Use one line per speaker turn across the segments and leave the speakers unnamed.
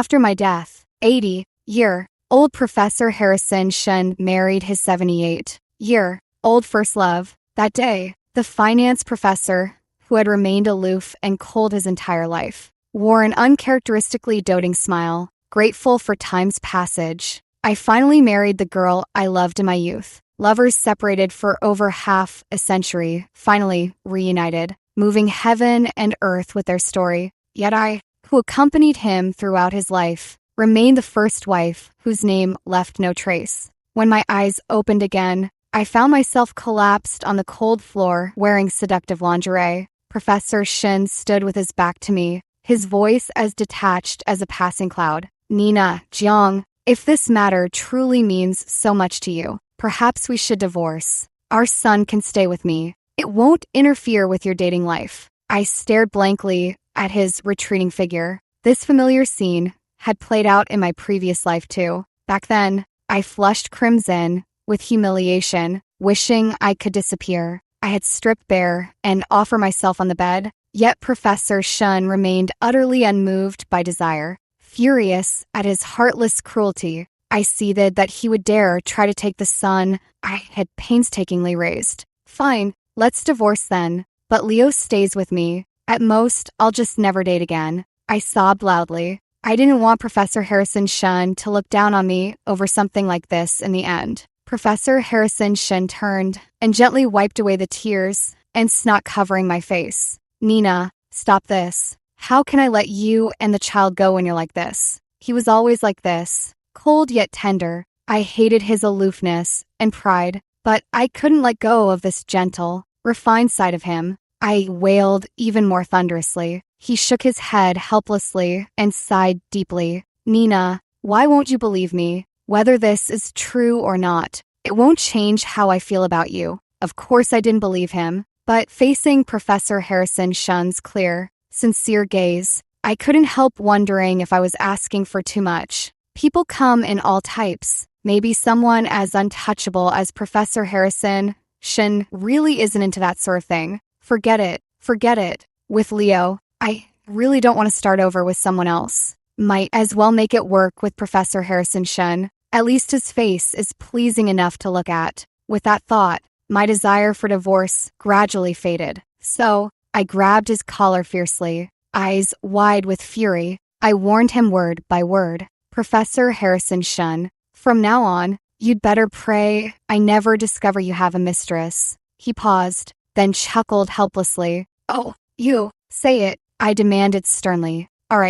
After my death, 80-year-old Professor Harrison Shun married his 78-year-old first love. That day, the finance professor, who had remained aloof and cold his entire life, wore an uncharacteristically doting smile, grateful for time's passage. I finally married the girl I loved in my youth. Lovers separated for over half a century, finally reunited, moving heaven and earth with their story. Yet I, who accompanied him throughout his life, remained the first wife whose name left no trace. When my eyes opened again, I found myself collapsed on the cold floor wearing seductive lingerie. Professor Shin stood with his back to me, his voice as detached as a passing cloud. Nina, Jiang, if this matter truly means so much to you, perhaps we should divorce. Our son can stay with me. It won't interfere with your dating life. I stared blankly at his retreating figure. This familiar scene had played out in my previous life too. Back then, I flushed crimson with humiliation, wishing I could disappear. I had stripped bare and offered myself on the bed, yet Professor Shun remained utterly unmoved by desire. Furious at his heartless cruelty, I seethed that he would dare try to take the son I had painstakingly raised. Fine, let's divorce then, but Leo stays with me. At most, I'll just never date again. I sobbed loudly. I didn't want Professor Harrison Shun to look down on me over something like this in the end. Professor Harrison Shun turned and gently wiped away the tears and snot covering my face. Nina, stop this. How can I let you and the child go when you're like this? He was always like this, cold yet tender. I hated his aloofness and pride, but I couldn't let go of this gentle, refined side of him. I wailed even more thunderously. He shook his head helplessly and sighed deeply. Nina, why won't you believe me? Whether this is true or not, it won't change how I feel about you. Of course I didn't believe him, but facing Professor Harrison Shun's clear, sincere gaze, I couldn't help wondering if I was asking for too much. People come in all types. Maybe someone as untouchable as Professor Harrison Shun really isn't into that sort of thing. Forget it. With Leo, I really don't want to start over with someone else. Might as well make it work with Professor Harrison Shun. At least his face is pleasing enough to look at. With that thought, my desire for divorce gradually faded. So, I grabbed his collar fiercely, eyes wide with fury. I warned him word by word. Professor Harrison Shun, from now on, you'd better pray I never discover you have a mistress. He paused, then chuckled helplessly. Oh, you, say it, I demanded sternly. All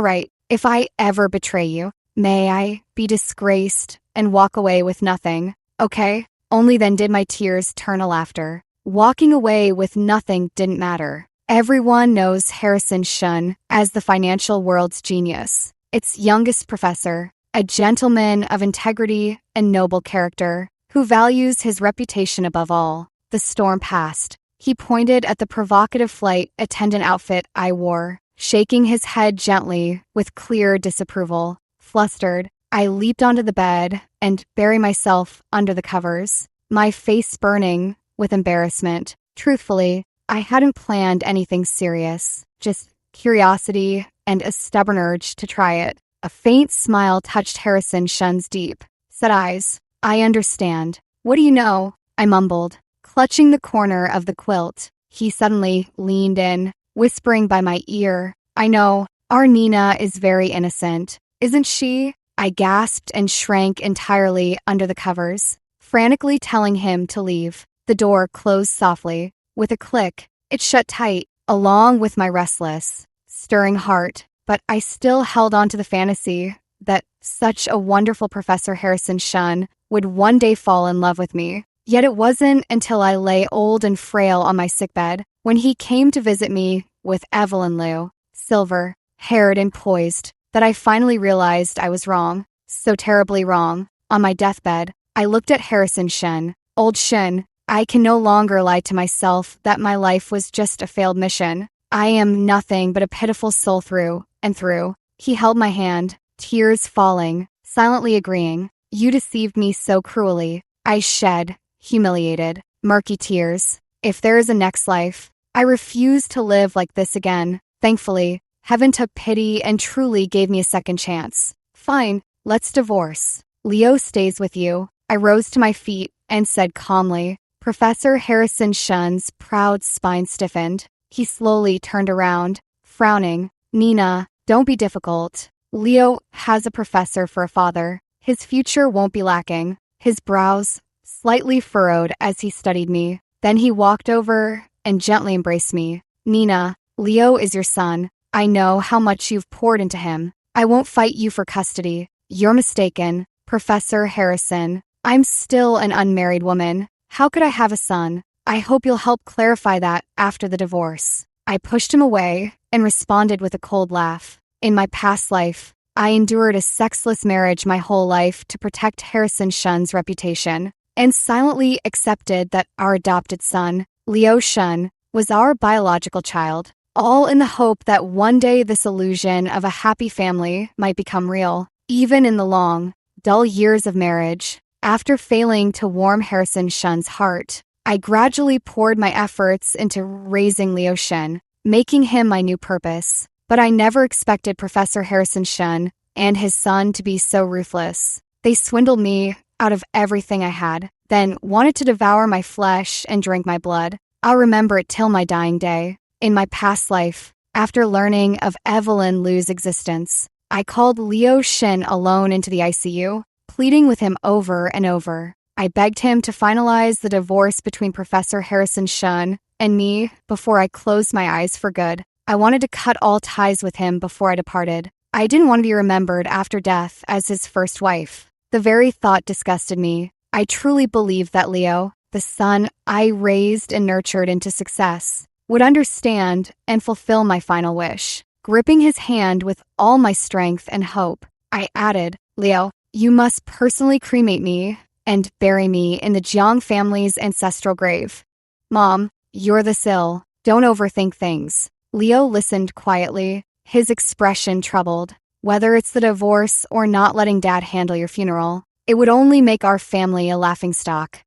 right, if I ever betray you, may I be disgraced and walk away with nothing, okay? Only then did my tears turn to laughter. Walking away with nothing didn't matter. Everyone knows Harrison Shun as the financial world's genius, its youngest professor, a gentleman of integrity and noble character, who values his reputation above all. The storm passed. He pointed at the provocative flight attendant outfit I wore, shaking his head gently with clear disapproval. Flustered, I leaped onto the bed and buried myself under the covers, my face burning with embarrassment. Truthfully, I hadn't planned anything serious, just curiosity and a stubborn urge to try it. A faint smile touched Harrison Shun's deep-set eyes. I understand. What do you know? I mumbled, clutching the corner of the quilt. He suddenly leaned in, whispering by my ear. I know, our Nina is very innocent. Isn't she? I gasped and shrank entirely under the covers, frantically telling him to leave. The door closed softly. With a click, it shut tight, along with my restless, stirring heart. But I still held on to the fantasy that such a wonderful Professor Harrison Shun would one day fall in love with me. Yet it wasn't until I lay old and frail on my sickbed, when he came to visit me with Evelyn Liu, silver-haired and poised, that I finally realized I was wrong, so terribly wrong. On my deathbed, I looked at Harrison Shun. Old Shun, I can no longer lie to myself that my life was just a failed mission. I am nothing but a pitiful soul through and through. He held my hand, tears falling, silently agreeing. You deceived me so cruelly. I shed, humiliated, murky tears. If there is a next life, I refuse to live like this again. Thankfully, Heaven took pity and truly gave me a second chance. Fine, let's divorce. Leo stays with you. I rose to my feet and said calmly. Professor Harrison Shun's proud spine stiffened. He slowly turned around, frowning. Nina, don't be difficult. Leo has a professor for a father. His future won't be lacking. His brows slightly furrowed as he studied me. Then he walked over and gently embraced me. Nina, Leo is your son. I know how much you've poured into him. I won't fight you for custody. You're mistaken, Professor Harrison. I'm still an unmarried woman. How could I have a son? I hope you'll help clarify that after the divorce. I pushed him away and responded with a cold laugh. In my past life, I endured a sexless marriage my whole life to protect Harrison Shun's reputation, and silently accepted that our adopted son, Leo Shun, was our biological child, all in the hope that one day this illusion of a happy family might become real. Even in the long, dull years of marriage, after failing to warm Harrison Shun's heart, I gradually poured my efforts into raising Leo Shun, making him my new purpose. But I never expected Professor Harrison Shun and his son to be so ruthless. They swindled me out of everything I had, then wanted to devour my flesh and drink my blood. I'll remember it till my dying day. In my past life, after learning of Evelyn Liu's existence, I called Leo Shun alone into the ICU, pleading with him over and over. I begged him to finalize the divorce between Professor Harrison Shun and me before I closed my eyes for good. I wanted to cut all ties with him before I departed. I didn't want to be remembered after death as his first wife. The very thought disgusted me. I truly believed that Leo, the son I raised and nurtured into success, would understand and fulfill my final wish. Gripping his hand with all my strength and hope, I added, Leo, you must personally cremate me and bury me in the Jiang family's ancestral grave. Mom, you're this ill. Don't overthink things. Leo listened quietly, his expression troubled. Whether it's the divorce or not letting Dad handle your funeral, it would only make our family a laughingstock.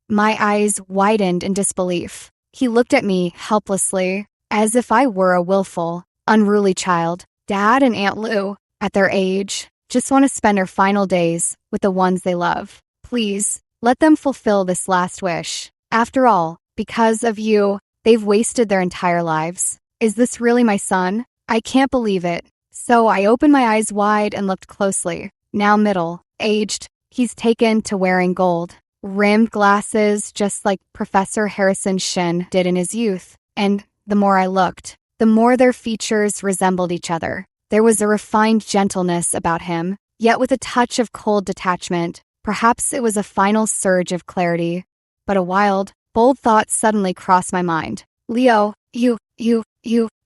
My eyes widened in disbelief. He looked at me helplessly, as if I were a willful, unruly child. Dad and Aunt Lou, at their age, just want to spend their final days with the ones they love. Please, let them fulfill this last wish. After all, because of you, they've wasted their entire lives. Is this really my son? I can't believe it. So I opened my eyes wide and looked closely. Now middle-aged, he's taken to wearing gold-rimmed glasses just like Professor Harrison Shun did in his youth. And the more I looked, the more their features resembled each other. There was a refined gentleness about him, yet with a touch of cold detachment. Perhaps it was a final surge of clarity. But a wild, bold thought suddenly crossed my mind. Leo, you,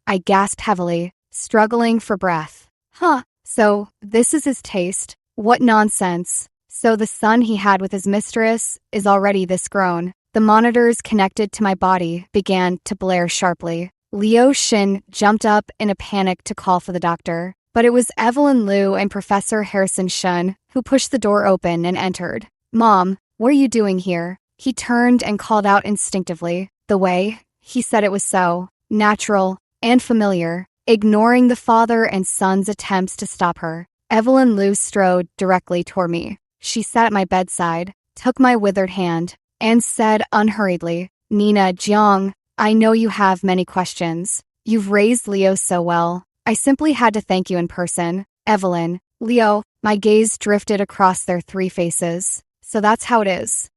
I gasped heavily, struggling for breath. So this is his taste. What nonsense. So the son he had with his mistress is already this grown. The monitors connected to my body began to blare sharply. Leo Shun jumped up in a panic to call for the doctor, but it was Evelyn Liu and Professor Harrison Shun who pushed the door open and entered. Mom, what are you doing here? He turned and called out instinctively. The way he said it was so natural and familiar, ignoring the father and son's attempts to stop her. Evelyn Liu strode directly toward me. She sat at my bedside, took my withered hand, and said unhurriedly, Nina Jiang, I know you have many questions. You've raised Leo so well. I simply had to thank you in person. Evelyn, Leo, my gaze drifted across their three faces. So that's how it is.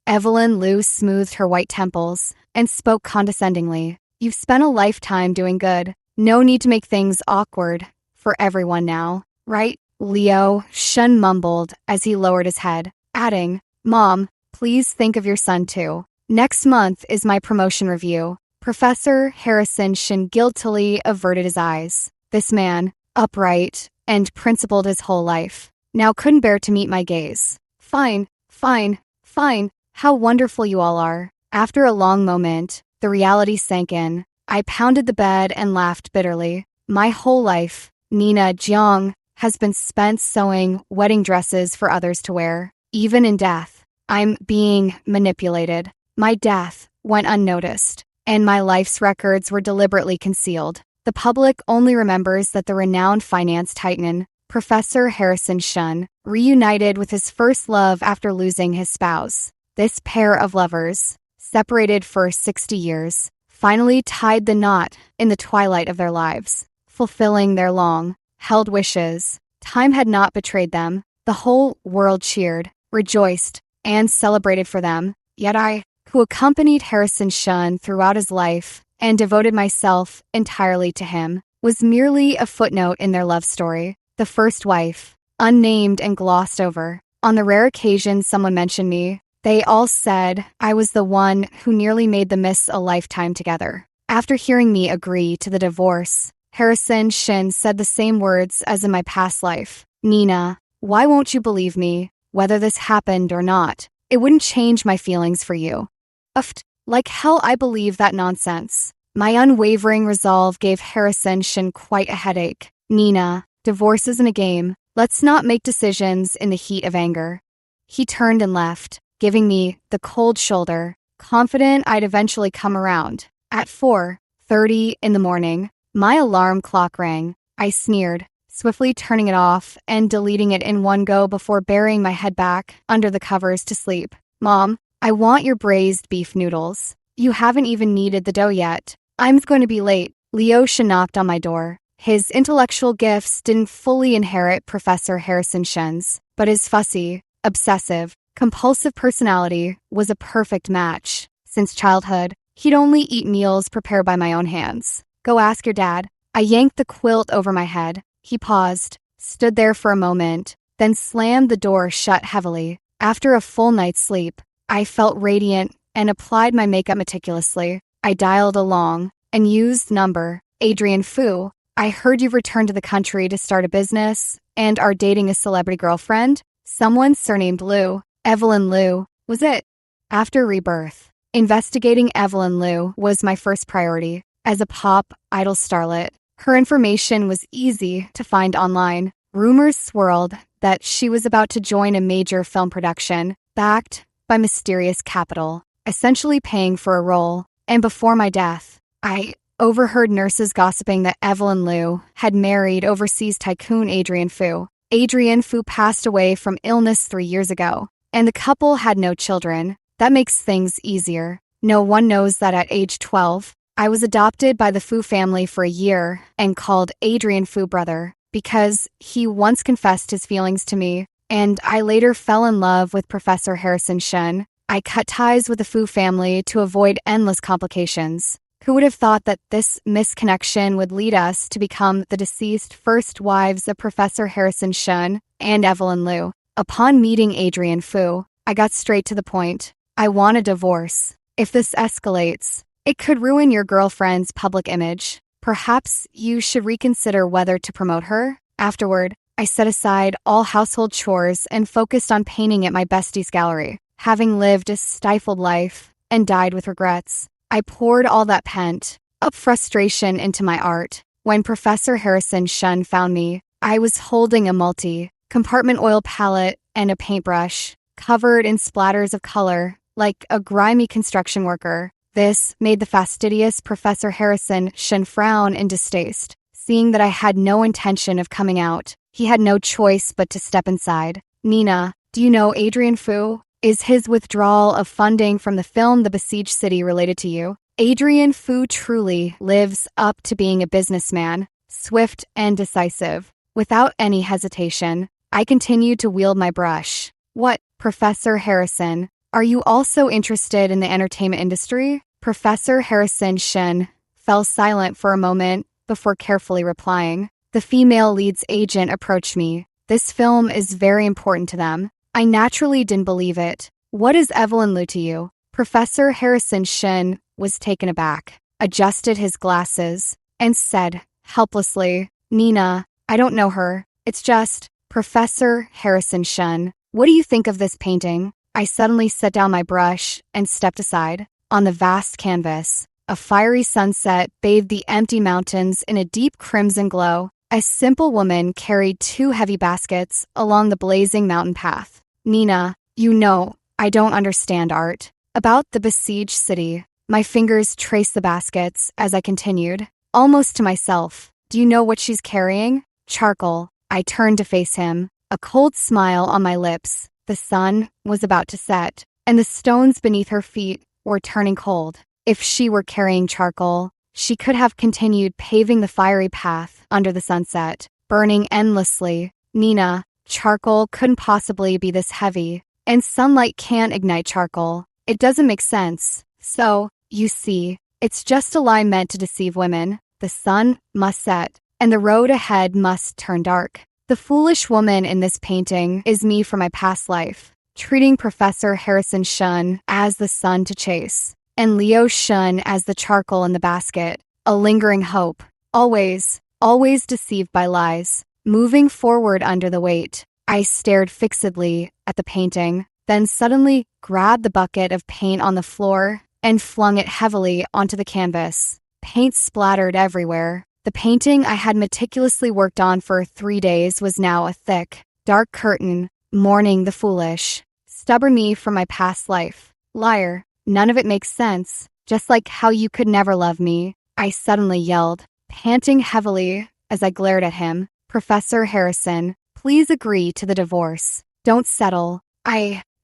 Evelyn Liu smoothed her white temples and spoke condescendingly. You've spent a lifetime doing good. No need to make things awkward for everyone now, right? Leo Shun mumbled as he lowered his head, adding, Mom, please think of your son too. Next month is my promotion review. Professor Harrison Shun guiltily averted his eyes. This man, upright and principled his whole life, now couldn't bear to meet my gaze. Fine. How wonderful you all are. After a long moment, the reality sank in. I pounded the bed and laughed bitterly. My whole life, Nina Jiang, has been spent sewing wedding dresses for others to wear. Even in death, I'm being manipulated. My death went unnoticed, and my life's records were deliberately concealed. The public only remembers that the renowned finance titan, Professor Harrison Shun, reunited with his first love after losing his spouse. This pair of lovers, separated for 60 years, finally tied the knot in the twilight of their lives, fulfilling their long-held wishes. Time had not betrayed them. The whole world cheered, rejoiced, and celebrated for them. Yet I, who accompanied Harrison Shun throughout his life and devoted myself entirely to him, was merely a footnote in their love story, the first wife, unnamed and glossed over. On the rare occasion someone mentioned me, they all said I was the one who nearly made them miss a lifetime together. After hearing me agree to the divorce, Harrison Shun said the same words as in my past life. Nina, why won't you believe me, whether this happened or not? It wouldn't change my feelings for you. Like hell I believe that nonsense. My unwavering resolve gave Harrison Shun quite a headache. Nina, divorce isn't a game. Let's not make decisions in the heat of anger. He turned and left, giving me the cold shoulder, confident I'd eventually come around. At 4:30 in the morning, my alarm clock rang. I sneered, swiftly turning it off and deleting it in one go before burying my head back under the covers to sleep. Mom, I want your braised beef noodles. You haven't even kneaded the dough yet. I'm going to be late. Leosha knocked on my door. His intellectual gifts didn't fully inherit Professor Harrison Shun's, but his fussy, obsessive, compulsive personality was a perfect match. Since childhood, he'd only eat meals prepared by my own hands. Go ask your dad. I yanked the quilt over my head. He paused, stood there for a moment, then slammed the door shut heavily. After a full night's sleep, I felt radiant and applied my makeup meticulously. I dialed along and used number, Adrian Fu. I heard you've returned to the country to start a business and are dating a celebrity girlfriend. Someone surnamed Liu. Evelyn Liu, was it? After rebirth, investigating Evelyn Liu was my first priority. As a pop idol starlet, her information was easy to find online. Rumors swirled that she was about to join a major film production, backed by mysterious capital, essentially paying for a role. And before my death, I overheard nurses gossiping that Evelyn Liu had married overseas tycoon Adrian Fu. Adrian Fu passed away from illness 3 years ago, and the couple had no children. That makes things easier. No one knows that at age 12, I was adopted by the Fu family for a year and called Adrian Fu brother because he once confessed his feelings to me, and I later fell in love with Professor Harrison Shun. I cut ties with the Fu family to avoid endless complications. Who would have thought that this misconnection would lead us to become the deceased first wives of Professor Harrison Shun and Evelyn Liu? Upon meeting Adrian Fu, I got straight to the point. I want a divorce. If this escalates, it could ruin your girlfriend's public image. Perhaps you should reconsider whether to promote her. Afterward, I set aside all household chores and focused on painting at my bestie's gallery. Having lived a stifled life and died with regrets, I poured all that pent-up frustration into my art. When Professor Harrison Shun found me, I was holding a multi-compartment oil palette and a paintbrush, covered in splatters of color, like a grimy construction worker. This made the fastidious Professor Harrison Shun frown in distaste. Seeing that I had no intention of coming out, he had no choice but to step inside. Nina, do you know Adrian Fu? Is his withdrawal of funding from the film The Besieged City related to you? Adrian Fu truly lives up to being a businessman, swift and decisive. Without any hesitation, I continued to wield my brush. What, Professor Harrison, are you also interested in the entertainment industry? Professor Harrison Shun fell silent for a moment before carefully replying. The female lead's agent approached me. This film is very important to them. I naturally didn't believe it. What is Evelyn Liu to you? Professor Harrison Shun was taken aback, adjusted his glasses, and said, helplessly, Nina, I don't know her. It's just Professor Harrison Shun. What do you think of this painting? I suddenly set down my brush and stepped aside. On the vast canvas, a fiery sunset bathed the empty mountains in a deep crimson glow. A simple woman carried 2 heavy baskets along the blazing mountain path. Nina, you know, I don't understand art. About the besieged city, my fingers traced the baskets as I continued. almost to myself. Do you know what she's carrying? Charcoal. I turned to face him, a cold smile on my lips. The sun was about to set, and the stones beneath her feet were turning cold. If she were carrying charcoal, she could have continued paving the fiery path under the sunset, burning endlessly. Nina, charcoal couldn't possibly be this heavy, and sunlight can't ignite charcoal. It doesn't make sense. So, you see, it's just a lie meant to deceive women. The sun must set, and the road ahead must turn dark. The foolish woman in this painting is me from my past life, treating Professor Harrison Shun as the sun to chase, and Leo Shun as the charcoal in the basket, a lingering hope, always deceived by lies, moving forward under the weight. I stared fixedly at the painting, then suddenly grabbed the bucket of paint on the floor and flung it heavily onto the canvas. Paint splattered everywhere. The painting I had meticulously worked on for 3 days was now a thick, dark curtain, mourning the foolish, stubborn me from my past life. Liar, none of it makes sense, just like how you could never love me, I suddenly yelled, panting heavily as I glared at him. Professor Harrison, please agree to the divorce. Don't settle.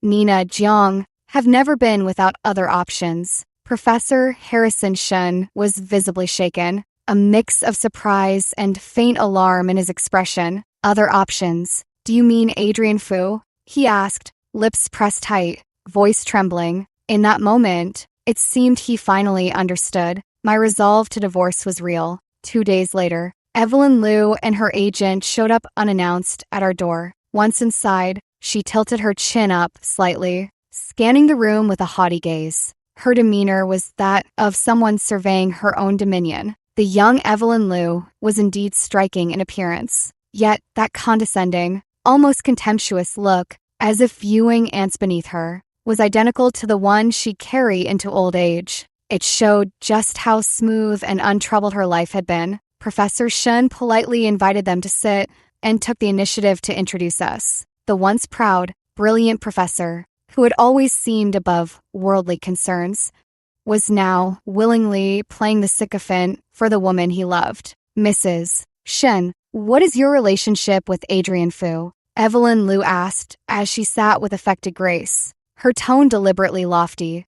Nina Jiang, have never been without other options. Professor Harrison Shun was visibly shaken, a mix of surprise and faint alarm in his expression. Other options? Do you mean Adrian Fu? He asked, lips pressed tight, voice trembling. In that moment, it seemed he finally understood. My resolve to divorce was real. 2 days later, Evelyn Liu and her agent showed up unannounced at our door. Once inside, she tilted her chin up slightly, scanning the room with a haughty gaze. Her demeanor was that of someone surveying her own dominion. The young Evelyn Liu was indeed striking in appearance, yet that condescending, almost contemptuous look, as if viewing ants beneath her, was identical to the one she'd carry into old age. It showed just how smooth and untroubled her life had been. Professor Shun politely invited them to sit and took the initiative to introduce us. The once proud, brilliant professor, who had always seemed above worldly concerns, was now willingly playing the sycophant for the woman he loved. Mrs. Shen, what is your relationship with Adrian Fu? Evelyn Liu asked as she sat with affected grace, her tone deliberately lofty.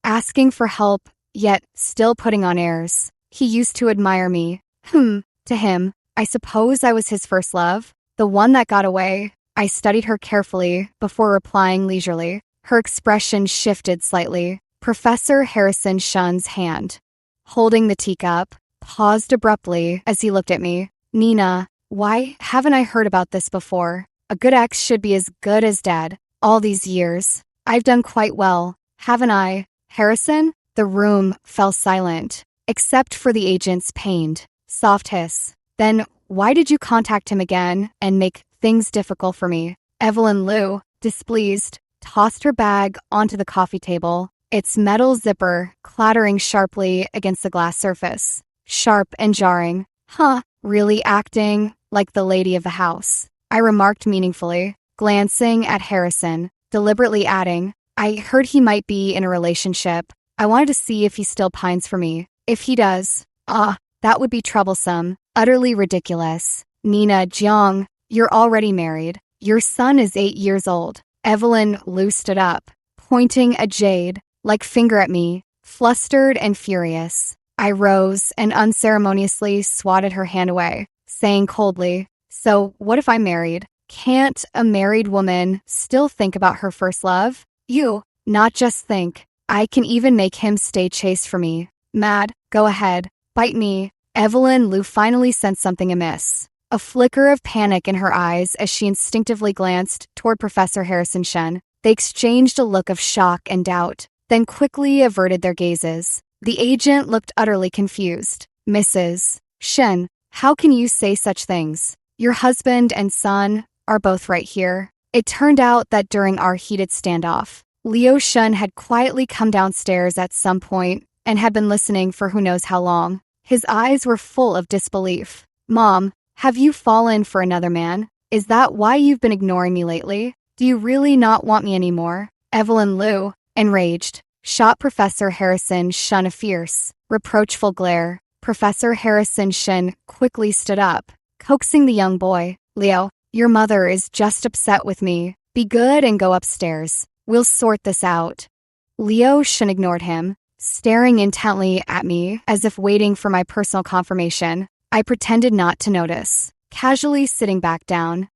Asking for help, yet still putting on airs. He used to admire me. To him, I suppose I was his first love, the one that got away. I studied her carefully before replying leisurely. Her expression shifted slightly. Professor Harrison Shun's hand, holding the teacup, paused abruptly as he looked at me. Nina, why haven't I heard about this before? A good ex should be as good as dead. All these years, I've done quite well, haven't I? Harrison? The room fell silent, except for the agent's pained, soft hiss. Then, why did you contact him again and make things difficult for me? Evelyn Liu, displeased, tossed her bag onto the coffee table, its metal zipper clattering sharply against the glass surface. Sharp and jarring. Really acting like the lady of the house, I remarked meaningfully, glancing at Harrison, deliberately adding, I heard he might be in a relationship. I wanted to see if he still pines for me. If he does, that would be troublesome, utterly ridiculous. Nina Jiang, you're already married. Your son is 8 years old. Evelyn Liu stood up, pointing a jade, like finger at me, flustered and furious. I rose and unceremoniously swatted her hand away, saying coldly, so what if I'm married? Can't a married woman still think about her first love? You, not just think. I can even make him stay chaste for me. Mad, go ahead, bite me. Evelyn Liu finally sensed something amiss. A flicker of panic in her eyes as she instinctively glanced toward Professor Harrison Shen. They exchanged a look of shock and doubt, then quickly averted their gazes. The agent looked utterly confused. Mrs. Shen, how can you say such things? Your husband and son are both right here. It turned out that during our heated standoff, Leo Shun had quietly come downstairs at some point and had been listening for who knows how long. His eyes were full of disbelief. Mom, have you fallen for another man? Is that why you've been ignoring me lately? Do you really not want me anymore? Evelyn Liu, enraged, shot Professor Harrison Shun a fierce, reproachful glare. Professor Harrison Shin quickly stood up, coaxing the young boy. Leo, your mother is just upset with me. Be good and go upstairs. We'll sort this out. Leo Shin ignored him, staring intently at me as if waiting for my personal confirmation. I pretended not to notice, casually sitting back down.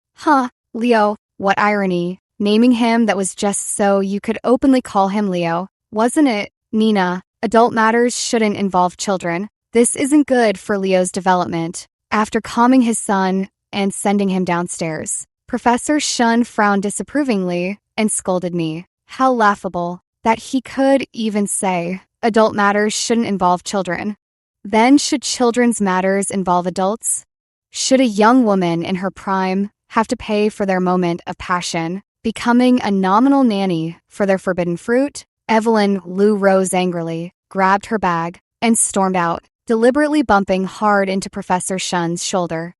Leo, what irony. Naming him that was just so you could openly call him Leo, wasn't it? Nina, adult matters shouldn't involve children. This isn't good for Leo's development. After calming his son and sending him downstairs, Professor Shun frowned disapprovingly and scolded me. How laughable that he could even say, adult matters shouldn't involve children. Then should children's matters involve adults? Should a young woman in her prime have to pay for their moment of passion, becoming a nominal nanny for their forbidden fruit? Evelyn Lou rose angrily, grabbed her bag, and stormed out, deliberately bumping hard into Professor Shun's shoulder.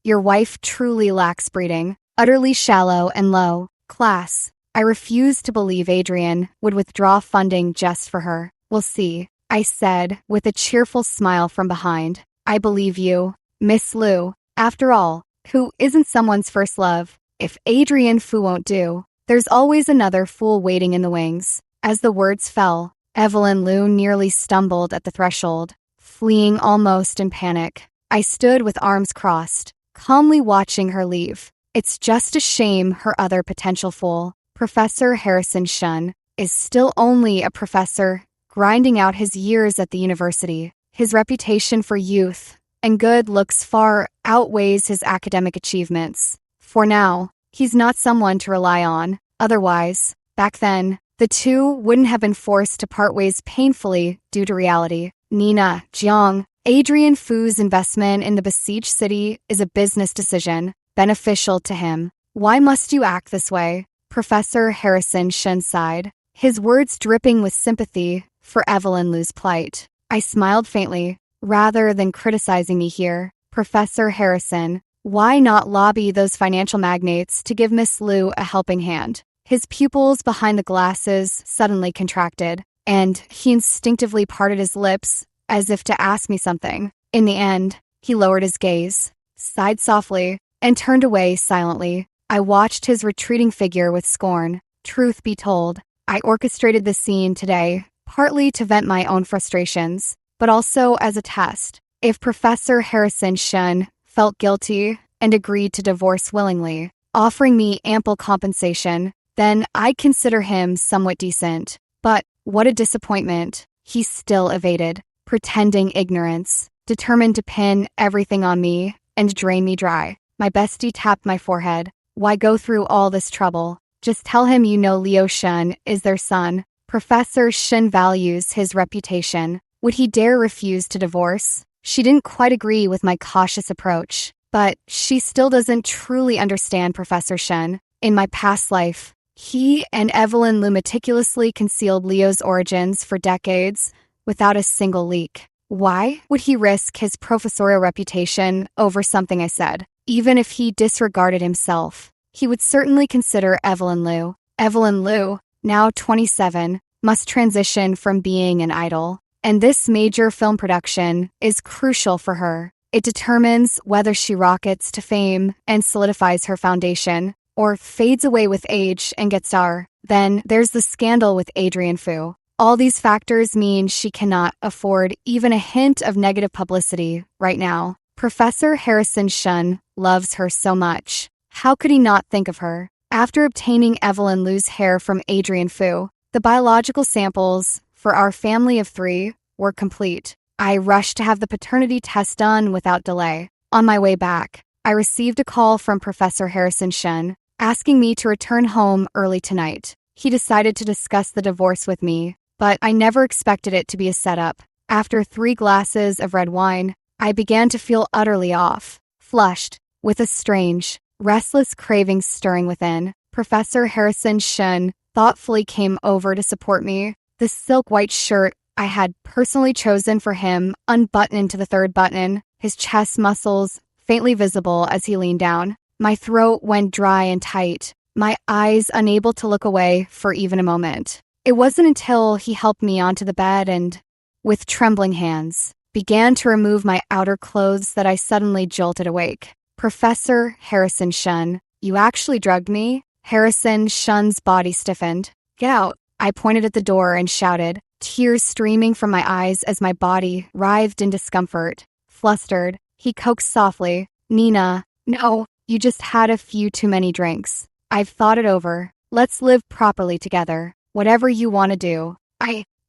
Your wife truly lacks breeding, utterly shallow and low class. I refuse to believe Adrian would withdraw funding just for her. We'll see, I said, with a cheerful smile from behind. I believe you, Miss Lou. After all, who isn't someone's first love? If Adrian Fu won't do, there's always another fool waiting in the wings. As the words fell, Evelyn Lou nearly stumbled at the threshold, fleeing almost in panic. I stood with arms crossed, calmly watching her leave. It's just a shame her other potential fool, Professor Harrison Shun, is still only a professor, grinding out his years at the university. His reputation for youth and good looks far outweighs his academic achievements. For now, he's not someone to rely on. Otherwise, back then, the two wouldn't have been forced to part ways painfully due to reality. Nina, Jiang, Adrian Fu's investment in the besieged city is a business decision, beneficial to him. Why must you act this way? Professor Harrison Shin sighed, his words dripping with sympathy for Evelyn Lou's plight. I smiled faintly. Rather than criticizing me here, Professor Harrison, why not lobby those financial magnates to give Miss Lou a helping hand? His pupils behind the glasses suddenly contracted, and he instinctively parted his lips as if to ask me something. In the end, he lowered his gaze, sighed softly, and turned away silently. I watched his retreating figure with scorn. Truth be told, I orchestrated this scene today, partly to vent my own frustrations, but also as a test. If Professor Harrison Shun felt guilty and agreed to divorce willingly, offering me ample compensation, then I'd consider him somewhat decent. But what a disappointment. He still evaded, pretending ignorance, determined to pin everything on me and drain me dry. My bestie tapped my forehead. Why go through all this trouble? Just tell him you know Leo Shun is their son. Professor Shin values his reputation. Would he dare refuse to divorce? She didn't quite agree with my cautious approach, but she still doesn't truly understand Professor Shin. In my past life, he and Evelyn Lou meticulously concealed Leo's origins for decades without a single leak. Why would he risk his professorial reputation over something I said? Even if he disregarded himself, he would certainly consider Evelyn Lou. Evelyn Lou, now 27, must transition from being an idol. And this major film production is crucial for her. It determines whether she rockets to fame and solidifies her foundation, or fades away with age and gets sour. Then there's the scandal with Adrian Fu. All these factors mean she cannot afford even a hint of negative publicity right now. Professor Harrison Shun loves her so much. How could he not think of her? After obtaining Evelyn Lou's hair from Adrian Fu, the biological samples for our family of 3 were complete. I rushed to have the paternity test done without delay. On my way back, I received a call from Professor Harrison Shin, asking me to return home early tonight. He decided to discuss the divorce with me, but I never expected it to be a setup. After 3 glasses of red wine, I began to feel utterly off, flushed, with a strange, restless craving stirring within. Professor Harrison Shin thoughtfully came over to support me. The silk white shirt I had personally chosen for him unbuttoned to the 3rd button, his chest muscles faintly visible as he leaned down. My throat went dry and tight, my eyes unable to look away for even a moment. It wasn't until he helped me onto the bed and, with trembling hands, began to remove my outer clothes that I suddenly jolted awake. Professor Harrison Shun, you actually drugged me? Harrison Shun's body stiffened. Get out. I pointed at the door and shouted, tears streaming from my eyes as my body writhed in discomfort. Flustered, he coaxed softly, Nina, no, you just had a few too many drinks. I've thought it over. Let's live properly together. Whatever you want to do.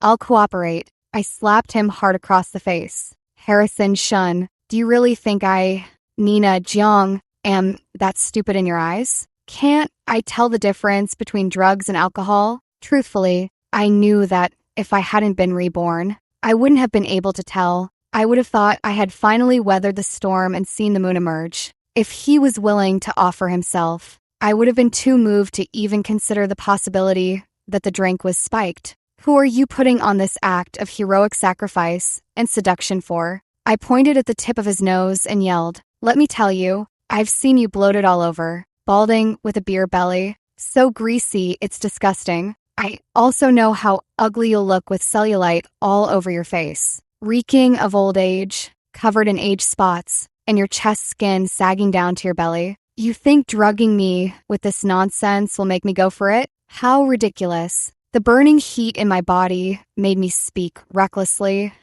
I'll cooperate. I slapped him hard across the face. Harrison Shun, do you really think Nina Jiang, am that stupid in your eyes? Can't I tell the difference between drugs and alcohol? Truthfully, I knew that if I hadn't been reborn, I wouldn't have been able to tell. I would have thought I had finally weathered the storm and seen the moon emerge. If he was willing to offer himself, I would have been too moved to even consider the possibility that the drink was spiked. Who are you putting on this act of heroic sacrifice and seduction for? I pointed at the tip of his nose and yelled, let me tell you, I've seen you bloated all over, balding with a beer belly, so greasy it's disgusting. I also know how ugly you'll look with cellulite all over your face, reeking of old age, covered in age spots, and your chest skin sagging down to your belly. You think drugging me with this nonsense will make me go for it? How ridiculous. The burning heat in my body made me speak recklessly,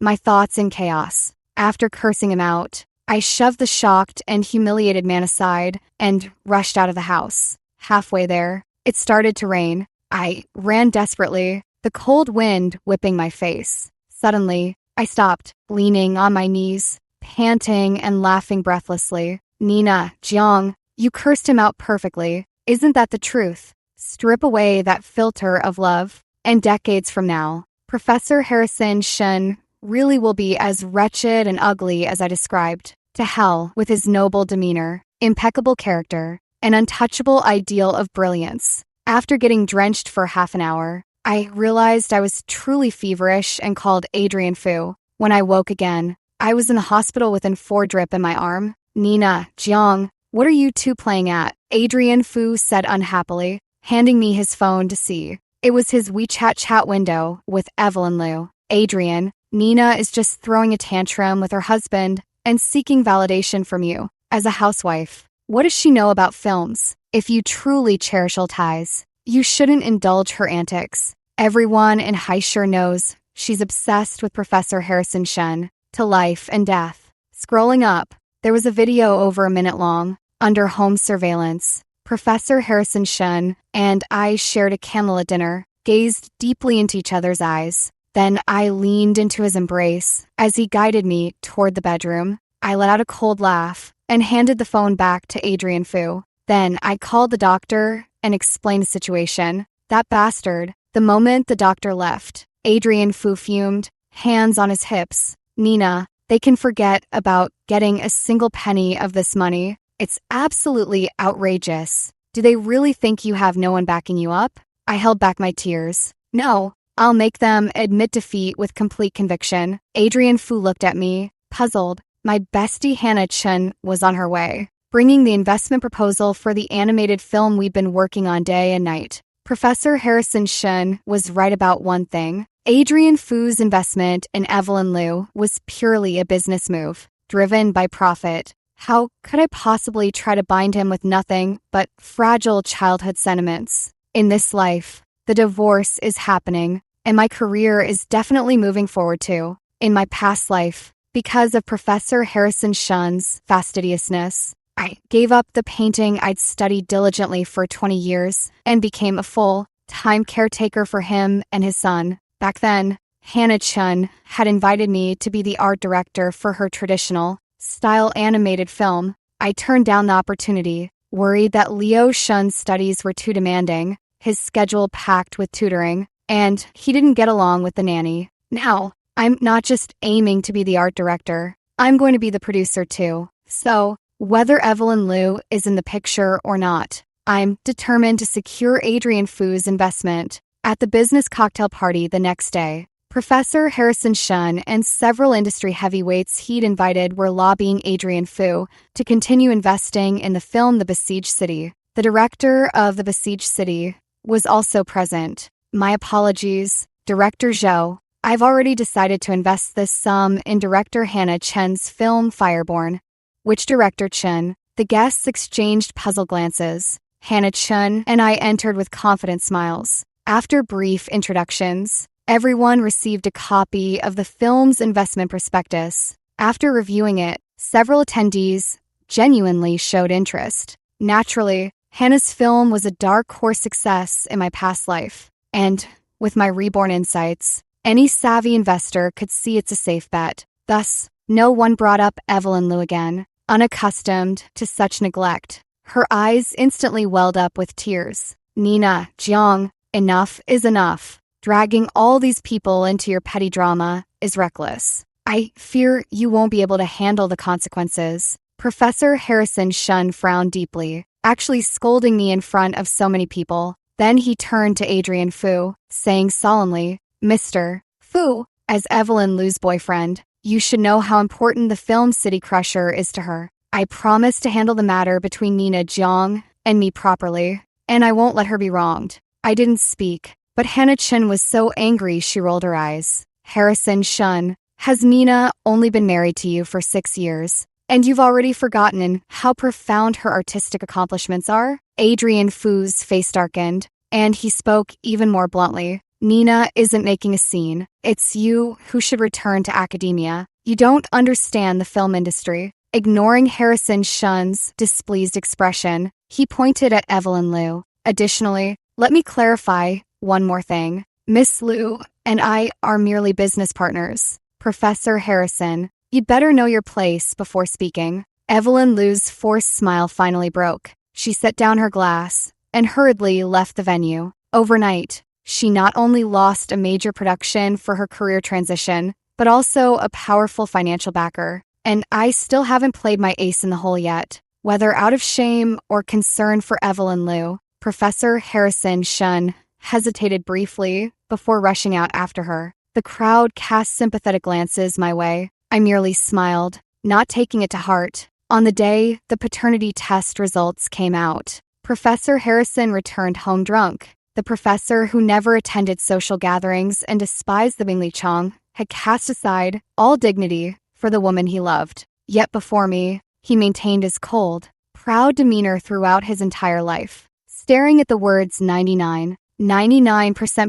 my thoughts in chaos. After cursing him out, I shoved the shocked and humiliated man aside and rushed out of the house. Halfway there, it started to rain. I ran desperately, the cold wind whipping my face. Suddenly, I stopped, leaning on my knees, panting and laughing breathlessly. Nina Jiang, you cursed him out perfectly. Isn't that the truth? Strip away that filter of love, and decades from now, Professor Harrison Shun really will be as wretched and ugly as I described. To hell with his noble demeanor, impeccable character, and untouchable ideal of brilliance. After getting drenched for half an hour, I realized I was truly feverish and called Adrian Fu. When I woke again, I was in the hospital with a 4 drip in my arm. Nina Jiang, what are you two playing at? Adrian Fu said unhappily, handing me his phone to see. It was his WeChat chat window with Evelyn Liu. Adrian, Nina is just throwing a tantrum with her husband and seeking validation from you as a housewife. What does she know about films? If you truly cherish old ties, you shouldn't indulge her antics. Everyone in Haishur knows she's obsessed with Professor Harrison Shun to life and death. Scrolling up, there was a video over a minute long, under home surveillance. Professor Harrison Shun and I shared a candlelit dinner, gazed deeply into each other's eyes. Then I leaned into his embrace as he guided me toward the bedroom. I let out a cold laugh and handed the phone back to Adrian Fu. Then I called the doctor and explained the situation. That bastard. The moment the doctor left, Adrian Fu fumed, hands on his hips. Nina, they can forget about getting a single penny of this money. It's absolutely outrageous. Do they really think you have no one backing you up? I held back my tears. No, I'll make them admit defeat with complete conviction. Adrian Fu looked at me, puzzled. My bestie Hannah Chun was on her way, bringing the investment proposal for the animated film we'd been working on day and night. Professor Harrison Shun was right about one thing. Adrian Fu's investment in Evelyn Liu was purely a business move, driven by profit. How could I possibly try to bind him with nothing but fragile childhood sentiments? In this life, the divorce is happening, and my career is definitely moving forward too. In my past life, because of Professor Harrison Shun's fastidiousness, I gave up the painting I'd studied diligently for 20 years and became a full-time caretaker for him and his son. Back then, Hannah Chun had invited me to be the art director for her traditional-style animated film. I turned down the opportunity, worried that Leo Shun's studies were too demanding, his schedule packed with tutoring, and he didn't get along with the nanny. Now, I'm not just aiming to be the art director, I'm going to be the producer too. So, whether Evelyn Liu is in the picture or not, I'm determined to secure Adrian Fu's investment. At the business cocktail party the next day, Professor Harrison Shun and several industry heavyweights he'd invited were lobbying Adrian Fu to continue investing in the film The Besieged City. The director of The Besieged City was also present. My apologies, Director Zhou. I've already decided to invest this sum in director Hannah Chen's film Fireborn. Which director, Chen? The guests exchanged puzzled glances. Hannah Chen and I entered with confident smiles. After brief introductions, everyone received a copy of the film's investment prospectus. After reviewing it, several attendees genuinely showed interest. Naturally, Hannah's film was a dark horse success in my past life. And, with my reborn insights, any savvy investor could see it's a safe bet. Thus, no one brought up Evelyn Liu again, unaccustomed to such neglect. Her eyes instantly welled up with tears. Nina, Jiang, enough is enough. Dragging all these people into your petty drama is reckless. I fear you won't be able to handle the consequences. Professor Harrison Shun frowned deeply, actually scolding me in front of so many people. Then he turned to Adrian Fu, saying solemnly, Mr. Fu, as Evelyn Liu's boyfriend, you should know how important the film City Crusher is to her. I promise to handle the matter between Nina Jiang and me properly, and I won't let her be wronged. I didn't speak, but Hannah Chen was so angry she rolled her eyes. Harrison Shun, has Nina only been married to you for 6 years? And you've already forgotten how profound her artistic accomplishments are? Adrian Fu's face darkened, and he spoke even more bluntly. Nina isn't making a scene. It's you who should return to academia. You don't understand the film industry. Ignoring Harrison Shun's displeased expression, he pointed at Evelyn Liu. Additionally, let me clarify one more thing. Miss Liu and I are merely business partners. Professor Harrison, you'd better know your place before speaking. Evelyn Liu's forced smile finally broke. She set down her glass and hurriedly left the venue. Overnight, she not only lost a major production for her career transition, but also a powerful financial backer. And I still haven't played my ace in the hole yet. Whether out of shame or concern for Evelyn Liu, Professor Harrison Shun hesitated briefly before rushing out after her. The crowd cast sympathetic glances my way. I merely smiled, not taking it to heart. On the day the paternity test results came out, Professor Harrison returned home drunk. The professor who never attended social gatherings and despised the Mingli Chong had cast aside all dignity for the woman he loved. Yet before me, he maintained his cold, proud demeanor throughout his entire life. Staring at the words 99%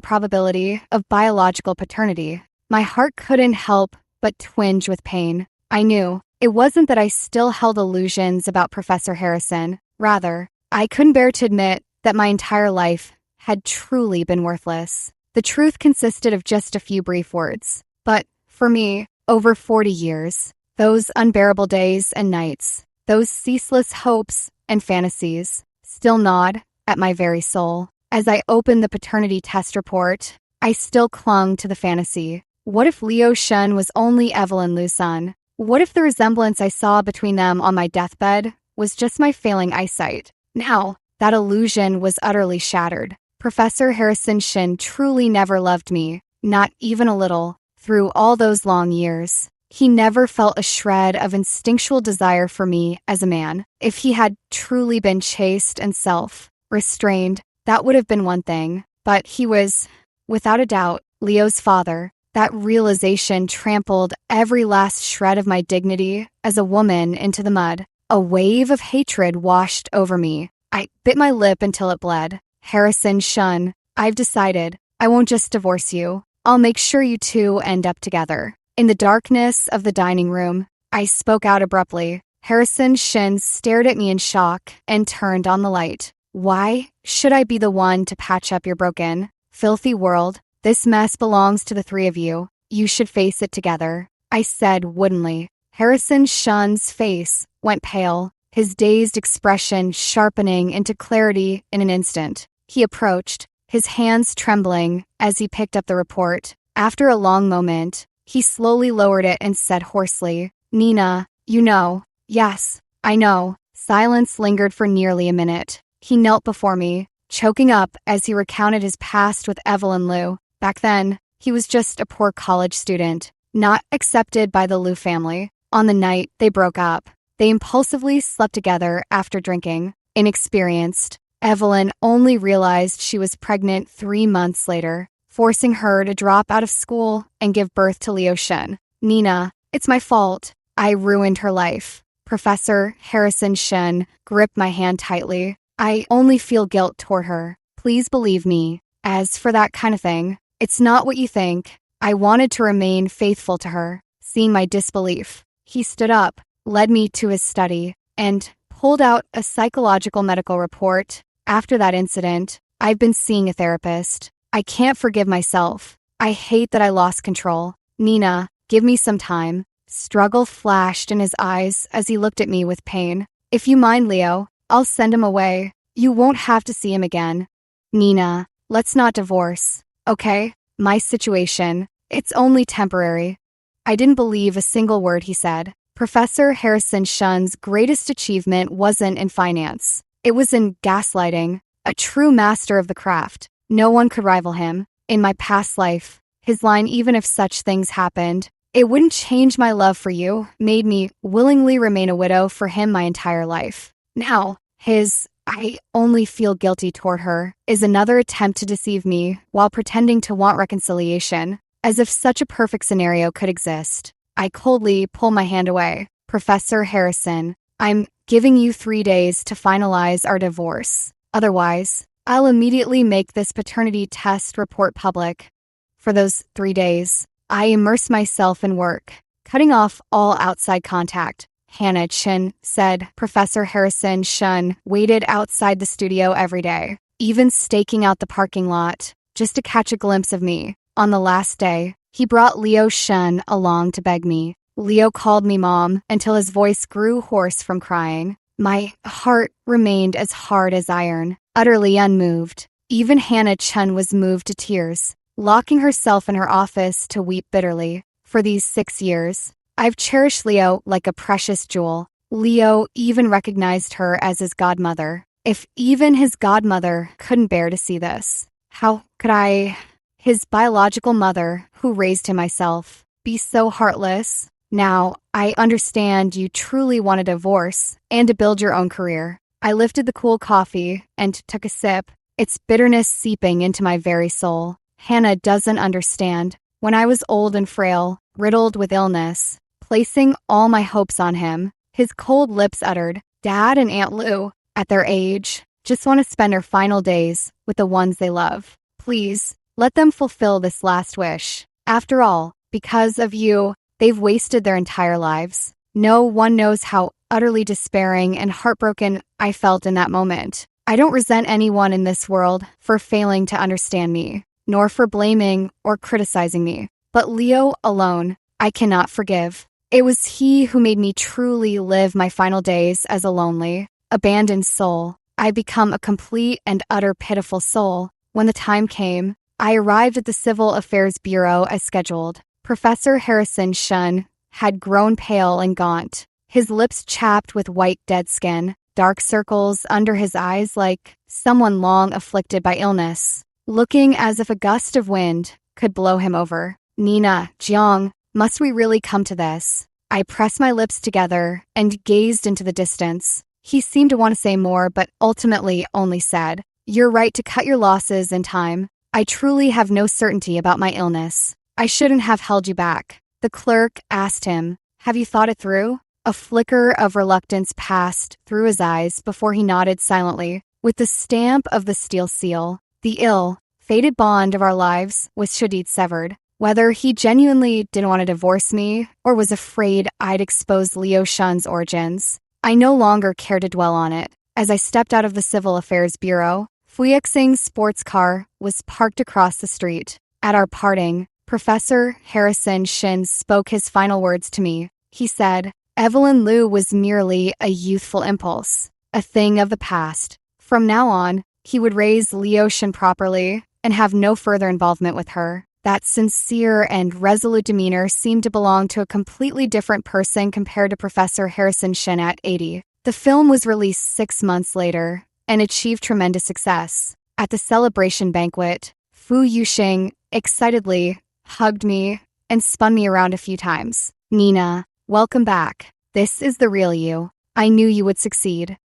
probability of biological paternity, my heart couldn't help but twinge with pain. I knew it wasn't that I still held illusions about Professor Harrison. Rather, I couldn't bear to admit that my entire life had truly been worthless. The truth consisted of just a few brief words. But, for me, over 40 years, those unbearable days and nights, those ceaseless hopes and fantasies, still gnawed at my very soul. As I opened the paternity test report, I still clung to the fantasy. What if Liu Shen was only Evelyn Liu's son? What if the resemblance I saw between them on my deathbed was just my failing eyesight? Now, that illusion was utterly shattered. Professor Harrison Shin truly never loved me, not even a little. Through all those long years, he never felt a shred of instinctual desire for me as a man. If he had truly been chaste and self-restrained, that would have been one thing. But he was, without a doubt, Leo's father. That realization trampled every last shred of my dignity as a woman into the mud. A wave of hatred washed over me. I bit my lip until it bled. Harrison Shun, I've decided I won't just divorce you. I'll make sure you two end up together. In the darkness of the dining room, I spoke out abruptly. Harrison Shin stared at me in shock and turned on the light. Why should I be the one to patch up your broken, filthy world? This mess belongs to the three of you. You should face it together, I said woodenly. Harrison Shun's face went pale, his dazed expression sharpening into clarity in an instant. He approached, his hands trembling as he picked up the report. After a long moment, he slowly lowered it and said hoarsely, Nina, you know. Yes, I know. Silence lingered for nearly a minute. He knelt before me, choking up as he recounted his past with Evelyn Liu. Back then, he was just a poor college student, not accepted by the Liu family. On the night they broke up, they impulsively slept together after drinking. Inexperienced, Evelyn only realized she was pregnant 3 months later. forcing her to drop out of school and give birth to Leo Shen. Nina, it's my fault. I ruined her life. Professor Harrison Shen gripped my hand tightly. I only feel guilt toward her. Please believe me. As for that kind of thing, it's not what you think. I wanted to remain faithful to her. Seeing my disbelief, he stood up, led me to his study, and pulled out a psychological medical report. After that incident, I've been seeing a therapist. I can't forgive myself. I hate that I lost control. Nina, give me some time. Struggle flashed in his eyes as he looked at me with pain. If you mind, Leo, I'll send him away. You won't have to see him again. Nina, let's not divorce, okay? My situation, it's only temporary. I didn't believe a single word he said. Professor Harrison Shen's greatest achievement wasn't in finance. It was in gaslighting, a true master of the craft. No one could rival him. In my past life, his line, even if such things happened, it wouldn't change my love for you, made me willingly remain a widow for him my entire life. Now, his I only feel guilty toward her is another attempt to deceive me while pretending to want reconciliation, as if such a perfect scenario could exist. I coldly pull my hand away. Professor Harrison, I'm giving you 3 days to finalize our divorce. Otherwise, I'll immediately make this paternity test report public. For those 3 days, I immerse myself in work, cutting off all outside contact. Hannah Chin said Professor Harrison Shen waited outside the studio every day, even staking out the parking lot, just to catch a glimpse of me. On the last day, he brought Leo Shen along to beg me. Leo called me Mom until his voice grew hoarse from crying. My heart remained as hard as iron, utterly unmoved. Even Hannah Chen was moved to tears, locking herself in her office to weep bitterly. For these 6 years, I've cherished Leo like a precious jewel. Leo even recognized her as his godmother. If even his godmother couldn't bear to see this, how could I, his biological mother, who raised him myself, be so heartless? Now, I understand you truly want a divorce and to build your own career. I lifted the cool coffee and took a sip, its bitterness seeping into my very soul. Hannah doesn't understand. When I was old and frail, riddled with illness, placing all my hopes on him, his cold lips uttered, Dad and Aunt Lou, at their age, just want to spend their final days with the ones they love. Please, let them fulfill this last wish. After all, because of you, they've wasted their entire lives. No one knows how utterly despairing and heartbroken I felt in that moment. I don't resent anyone in this world for failing to understand me, nor for blaming or criticizing me. But Leo alone, I cannot forgive. It was he who made me truly live my final days as a lonely, abandoned soul. I become a complete and utter pitiful soul. When the time came, I arrived at the Civil Affairs Bureau as scheduled. Professor Harrison Shen had grown pale and gaunt, his lips chapped with white dead skin, dark circles under his eyes like someone long afflicted by illness, looking as if a gust of wind could blow him over. Nina, Jiang, must we really come to this? I pressed my lips together and gazed into the distance. He seemed to want to say more, but ultimately only said, You're right to cut your losses in time. I truly have no certainty about my illness. I shouldn't have held you back. The clerk asked him, Have you thought it through? A flicker of reluctance passed through his eyes before he nodded silently. With the stamp of the steel seal, the fated bond of our lives with Shadid severed. Whether he genuinely didn't want to divorce me or was afraid I'd expose Leo Shun's origins, I no longer cared to dwell on it. As I stepped out of the Civil Affairs Bureau, Fuyexing's sports car was parked across the street. At our parting, Professor Harrison Shin spoke his final words to me. He said, Evelyn Liu was merely a youthful impulse, a thing of the past. From now on, he would raise Leo Shin properly and have no further involvement with her. That sincere and resolute demeanor seemed to belong to a completely different person compared to Professor Harrison Shin at 80. The film was released 6 months later and achieved tremendous success. At the celebration banquet, Fu Yuxing excitedly hugged me and spun me around a few times. Nina, welcome back. This is the real you. I knew you would succeed.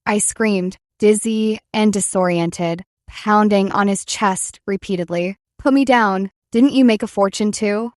I screamed, dizzy and disoriented, pounding on his chest repeatedly. Put me down. Didn't you make a fortune too?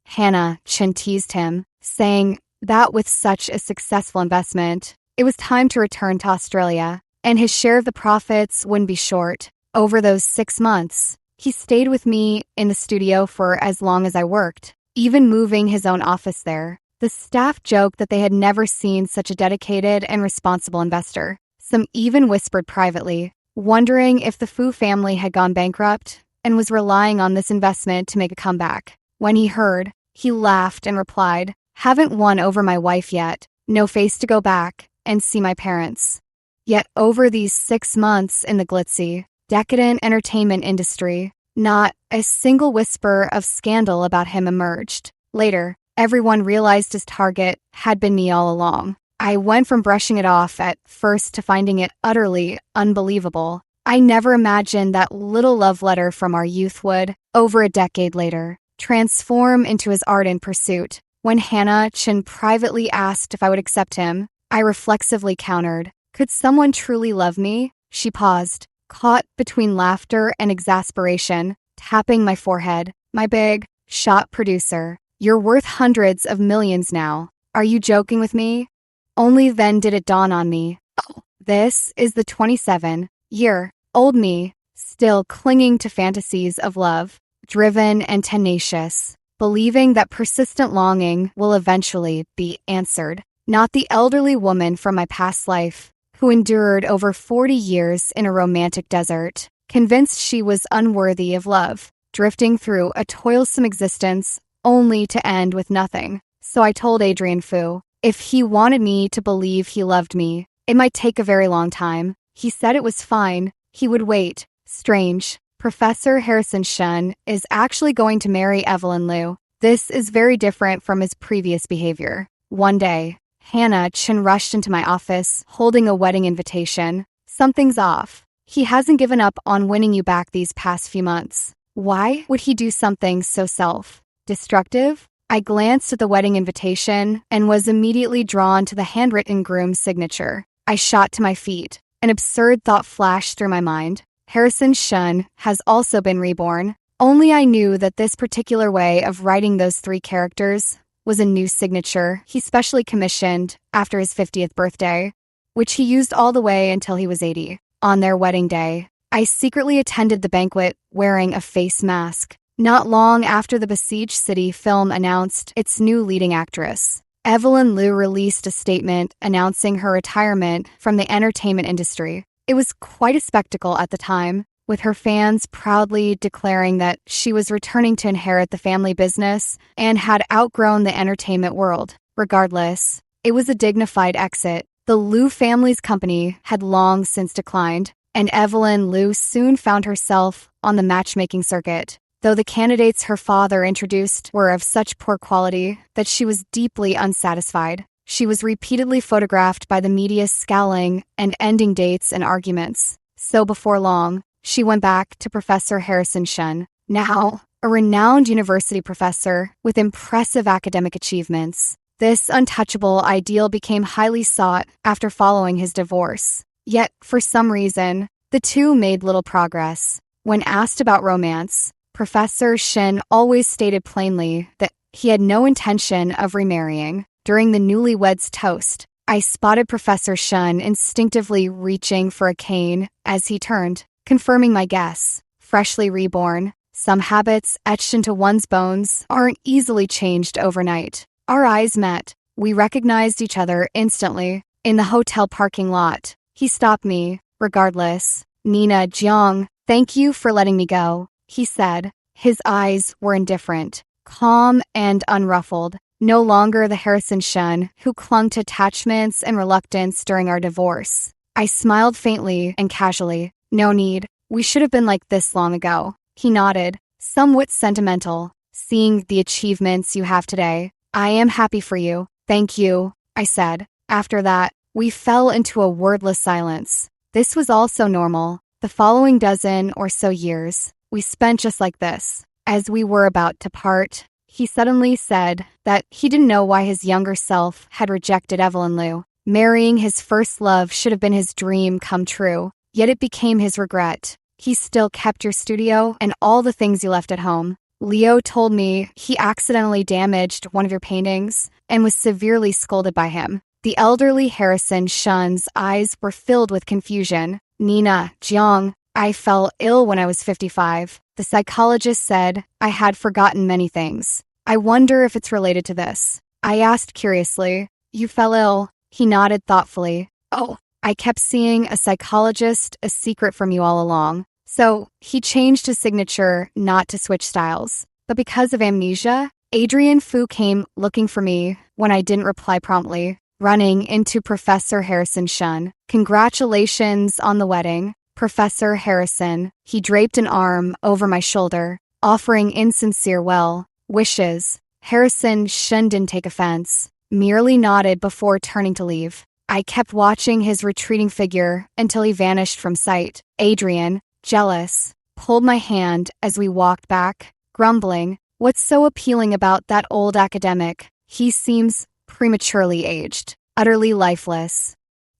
Hannah Chin teased him, saying that with such a successful investment, it was time to return to Australia, and his share of the profits wouldn't be short. Over those 6 months, he stayed with me in the studio for as long as I worked, even moving his own office there. The staff joked that they had never seen such a dedicated and responsible investor. Some even whispered privately, wondering if the Fu family had gone bankrupt and was relying on this investment to make a comeback. When he heard, he laughed and replied, "Haven't won over my wife yet. No face to go back and see my parents." Yet over these 6 months in the glitzy, decadent entertainment industry, not a single whisper of scandal about him emerged. Later, everyone realized his target had been me all along. I went from brushing it off at first to finding it utterly unbelievable. I never imagined that little love letter from our youth would, over a decade later, transform into his ardent pursuit. When Hannah Chin privately asked if I would accept him, I reflexively countered, "Could someone truly love me?" She paused, caught between laughter and exasperation, tapping my forehead. "My big shot producer, you're worth hundreds of millions now. Are you joking with me?" Only then did it dawn on me. Oh, this is the 27-year-old me, still clinging to fantasies of love, driven and tenacious, believing that persistent longing will eventually be answered. Not the elderly woman from my past life, who endured over 40 years in a romantic desert, convinced she was unworthy of love, drifting through a toilsome existence only to end with nothing. So I told Adrian Fu, if he wanted me to believe he loved me, it might take a very long time. He said it was fine. He would wait. Strange. Professor Harrison Shun is actually going to marry Evelyn Liu. This is very different from his previous behavior. One day, Hannah Chin rushed into my office, holding a wedding invitation. "Something's off. He hasn't given up on winning you back these past few months. Why would he do something so self-destructive?" I glanced at the wedding invitation and was immediately drawn to the handwritten groom's signature. I shot to my feet. An absurd thought flashed through my mind. Harrison Shun has also been reborn. Only I knew that this particular way of writing those 3 characters was a new signature he specially commissioned after his 50th birthday, which he used all the way until he was 80. On their wedding day, I secretly attended the banquet wearing a face mask. Not long after the besieged city film announced its new leading actress, Evelyn Liu released a statement announcing her retirement from the entertainment industry. It was quite a spectacle at the time, with her fans proudly declaring that she was returning to inherit the family business and had outgrown the entertainment world. Regardless, it was a dignified exit. The Liu family's company had long since declined, and Evelyn Liu soon found herself on the matchmaking circuit. Though the candidates her father introduced were of such poor quality that she was deeply unsatisfied. She was repeatedly photographed by the media scowling and ending dates and arguments. So before long, she went back to Professor Harrison Shun, now a renowned university professor with impressive academic achievements. This untouchable ideal became highly sought after following his divorce. Yet, for some reason, the two made little progress. When asked about romance, Professor Shin always stated plainly that he had no intention of remarrying. During the newlyweds' toast, I spotted Professor Shun instinctively reaching for a cane as he turned, confirming my guess. Freshly reborn, some habits etched into one's bones aren't easily changed overnight. Our eyes met. We recognized each other instantly. In the hotel parking lot, he stopped me. "Regardless, Nina Jiang, thank you for letting me go," he said. His eyes were indifferent, calm and unruffled. No longer the Harrison Shun who clung to attachments and reluctance during our divorce. I smiled faintly and casually. "No need. We should have been like this long ago." He nodded, somewhat sentimental. "Seeing the achievements you have today, I am happy for you." "Thank you," I said. After that, we fell into a wordless silence. This was also normal. The following dozen or so years, we spent just like this. As we were about to part, he suddenly said that he didn't know why his younger self had rejected Evelyn Liu. Marrying his first love should have been his dream come true, yet it became his regret. He still kept your studio and all the things you left at home. Leo told me he accidentally damaged one of your paintings and was severely scolded by him. The elderly Harrison Shun's eyes were filled with confusion. Nina, Jiang, I fell ill when I was 55. The psychologist said I had forgotten many things. I wonder if it's related to this. I asked curiously. You fell ill? He nodded thoughtfully. Oh, I kept seeing a psychologist, a secret from you all along. So he changed his signature not to switch styles. But because of amnesia, Adrian Fu came looking for me when I didn't reply promptly, running into Professor Harrison Shun. Congratulations on the wedding, Professor Harrison. He draped an arm over my shoulder, offering insincere well wishes. Harrison Shun didn't take offense, merely nodded before turning to leave. I kept watching his retreating figure until he vanished from sight. Adrian, jealous, pulled my hand as we walked back, grumbling, "What's so appealing about that old academic? He seems prematurely aged, utterly lifeless."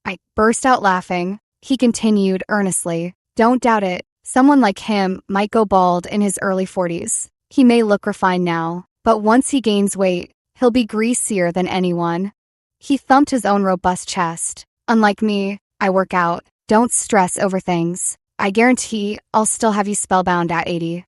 I burst out laughing. He continued earnestly, "Don't doubt it. Someone like him might go bald in his early 40s. He may look refined now, but once he gains weight, he'll be greasier than anyone." He thumped his own robust chest. "Unlike me, I work out. Don't stress over things. I guarantee I'll still have you spellbound at 80.